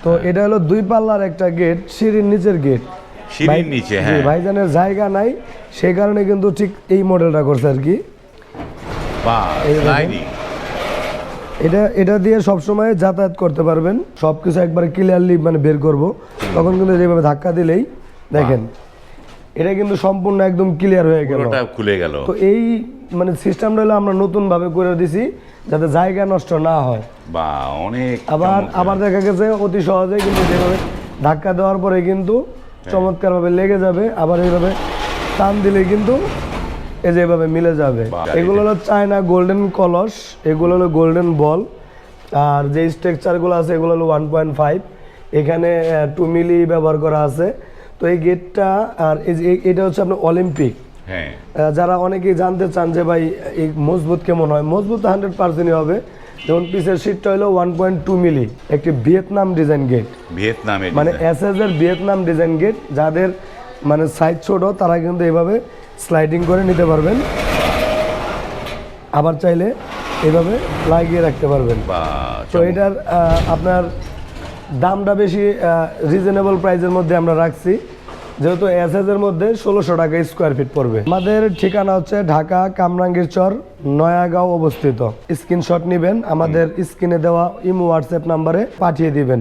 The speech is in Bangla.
তো এটা হলো 2 পাল্লার একটা গেট, সিঁড়ির নিচের গেট। সিঁড়ির নিচে, হ্যাঁ। ভাইজানের জায়গা নাই, সেই কারণে কিন্তু ঠিক এই মডেলটা করছে আর কি। এটা দিয়ে সবসময় যাতায়াত করতে পারবেন, সবকিছু একবারে ক্লিয়ারলি মানে বের করব, তখন কিন্তু যেভাবে ধাক্কা দিলেই দেখেন এটা কিন্তু সম্পূর্ণ একদম ক্লিয়ার হয়ে গেল, খুলে গেল। তো এই মানে সিস্টেমটা হলো আমরা নতুন ভাবে করে দিছি যাতে জায়গা নষ্ট না হয়। বা অনেক আবার দেখা গেছে অতি সহজে কিন্তু যেভাবে ধাক্কা দেওয়ার পরে কিন্তু চমৎকার ভাবে লেগে যাবে, আবার এইভাবে টান দিলে কিন্তু এই যে এভাবে মিলে যাবে। এগুলো হলো চায়না গোল্ডেন কলস, এগুলো হলো গোল্ডেন বল, আর যে স্ট্রাকচারগুলো আছে এগুলো হলো 1.5, এখানে 2 মিলি ব্যবহার করা আছে। তো এই গেটটা আর এটা হচ্ছে আপনার অলিম্পিক। যারা অনেকেই জানতে চান যে ভাই এই মজবুত কেমন হয়, মজবুত 100%ই হবে। যেমন পিসের সিটটা হলো 1.2 মিলি, একটি ভিয়েতনাম ডিজাইন গেট, মানে এসএস এর ভিয়েতনাম ডিজাইন গেট। যাদের মানে সাইজ ছোট তারা কিন্তু এইভাবে স্লাইডিং করে নিতে পারবেন, আবার চাইলে এইভাবে লাগিয়ে রাখতে পারবেন। তো এটার আপনার দামটা বেশি রিজনেবল প্রাইসের মধ্যে আমরা রাখছি, যেহেতু এসএস এর মধ্যে 1600 টাকা স্কোয়ার ফিট পড়বে। আমাদের ঠিকানা হচ্ছে ঢাকা কামরাঙ্গীর চর, নয়াগাঁও অবস্থিত। স্ক্রিনশট নেবেন, আমাদের স্ক্রিনে দেওয়া ইমো হোয়াটসঅ্যাপ নাম্বারে পাঠিয়ে দিবেন।